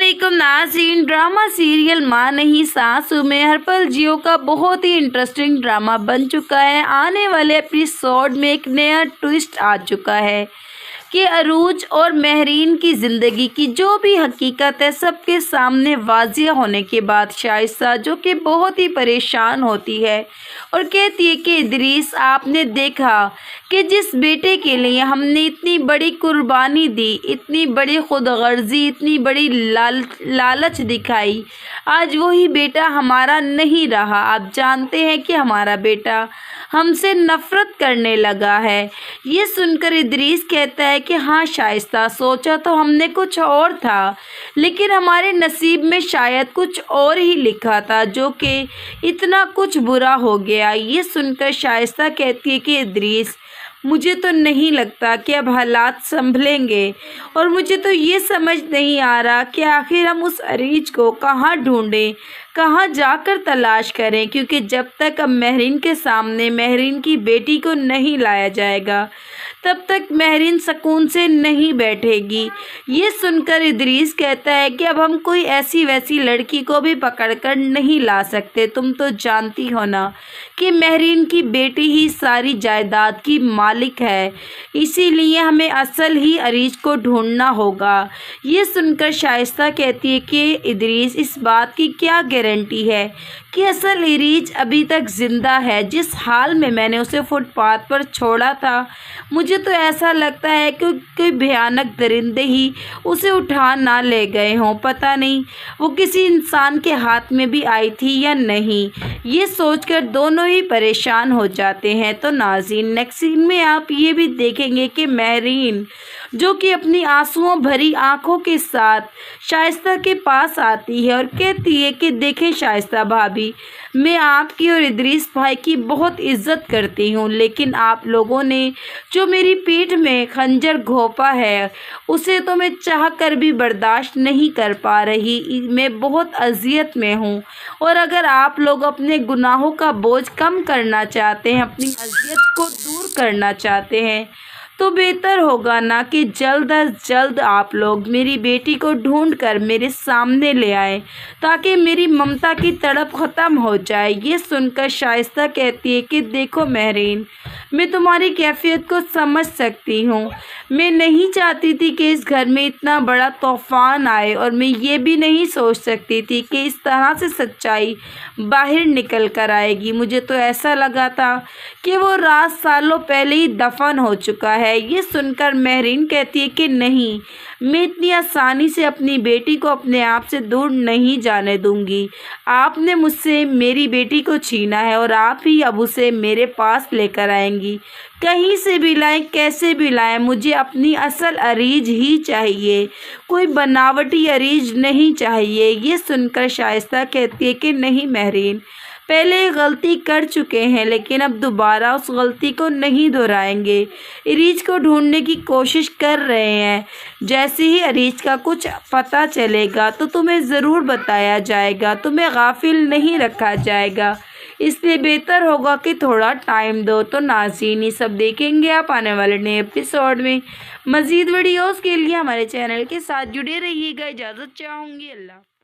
अस्सलामुअलैकुम नाज़रीन। Drama serial माँ नहीं सासू में हर पल जियो का बहुत ही इंटरेस्टिंग ड्रामा बन चुका है। आने वाले एपिसोड में एक नया ट्विस्ट आ चुका है कि अरूज और महरीन की ज़िंदगी की जो भी हकीकत है सबके सामने वाज़िह होने के बाद शाइस्ता, जो कि बहुत ही परेशान होती है और कहती है कि इदरीस, आपने देखा कि जिस बेटे के लिए हमने इतनी बड़ी कुर्बानी दी, इतनी बड़ी खुदगर्जी, इतनी बड़ी लालच दिखाई, आज वही बेटा हमारा नहीं रहा। आप जानते हैं कि हमारा बेटा हमसे नफ़रत करने लगा है। ये सुनकर इदरीस कहता है कि हाँ शाइस्ता, सोचा तो हमने कुछ और था, लेकिन हमारे नसीब में शायद कुछ और ही लिखा था, जो कि इतना कुछ बुरा हो गया। ये सुनकर शाइस्ता कहती है कि इदरीस, मुझे तो नहीं लगता कि अब हालात संभलेंगे और मुझे तो ये समझ नहीं आ रहा कि आखिर हम उस अरीज को कहाँ ढूंढें, कहाँ जाकर तलाश करें, क्योंकि जब तक अब महरीन के सामने महरीन की बेटी को नहीं लाया जाएगा तब तक महरीन सुकून से नहीं बैठेगी। ये सुनकर इदरीस कहता है कि अब हम कोई ऐसी वैसी लड़की को भी पकड़कर नहीं ला सकते। तुम तो जानती हो ना कि महरीन की बेटी ही सारी जायदाद की मालिक है, इसीलिए हमें असल ही अरीज को ढूंढना होगा। ये सुनकर शाइस्ता कहती है कि इदरीस, इस बात की क्या गारंटी है कि असल अरीज अभी तक ज़िंदा है? जिस हाल में मैंने उसे फुटपाथ पर छोड़ा था, मुझे तो ऐसा लगता है कि कोई भयानक दरिंदे ही उसे उठा ना ले गए हों। पता नहीं वो किसी इंसान के हाथ में भी आई थी या नहीं। ये सोचकर दोनों ही परेशान हो जाते हैं। तो नाज़रीन, नेक्स्ट सीन में आप ये भी देखेंगे कि महरीन, जो कि अपनी आंसुओं भरी आंखों के साथ शाइस्ता के पास आती है और कहती है कि देखें शाइस्ता भाभी, मैं आपकी और इदरीस भाई की बहुत इज्जत करती हूँ, लेकिन आप लोगों ने जो मेरी पीठ में खंजर घोंपा है उसे तो मैं चाह कर भी बर्दाश्त नहीं कर पा रही। मैं बहुत अजियत में हूँ और अगर आप लोग अपने गुनाहों का बोझ कम करना चाहते हैं, अपनी अजियत को दूर करना चाहते हैं, तो बेहतर होगा ना कि जल्द अज जल्द आप लोग मेरी बेटी को ढूंढकर मेरे सामने ले आएं, ताकि मेरी ममता की तड़प ख़त्म हो जाए। ये सुनकर शाइस्ता कहती है कि देखो महरीन, मैं तुम्हारी कैफियत को समझ सकती हूँ। मैं नहीं चाहती थी कि इस घर में इतना बड़ा तूफ़ान आए और मैं ये भी नहीं सोच सकती थी कि इस तरह से सच्चाई बाहर निकल कर आएगी। मुझे तो ऐसा लगा था कि वो रात सालों पहले ही दफन हो चुका है। ये सुनकर महरीन कहती है कि नहीं, मैं इतनी आसानी से अपनी बेटी को अपने आप से दूर नहीं जाने दूंगी। आपने मुझसे मेरी बेटी को छीना है और आप ही अब उसे मेरे पास लेकर आएंगी। कहीं से भी लाएं, कैसे भी लाएं, मुझे अपनी असल अरीज ही चाहिए, कोई बनावटी अरीज नहीं चाहिए। ये सुनकर शाइस्ता कहती है कि नहीं महरीन, पहले गलती कर चुके हैं, लेकिन अब दोबारा उस गलती को नहीं दोहराएंगे। अरीज को ढूंढने की कोशिश कर रहे हैं। जैसे ही अरीज का कुछ पता चलेगा तो तुम्हें ज़रूर बताया जाएगा, तुम्हें गाफिल नहीं रखा जाएगा, इसलिए बेहतर होगा कि थोड़ा टाइम दो। तो नाज़रीन, ये सब देखेंगे आप आने वाले नए एपिसोड में। मज़ीद वीडियोज़ के लिए हमारे चैनल के साथ जुड़े रहिएगा। इजाज़त चाहूँगी। अल्लाह।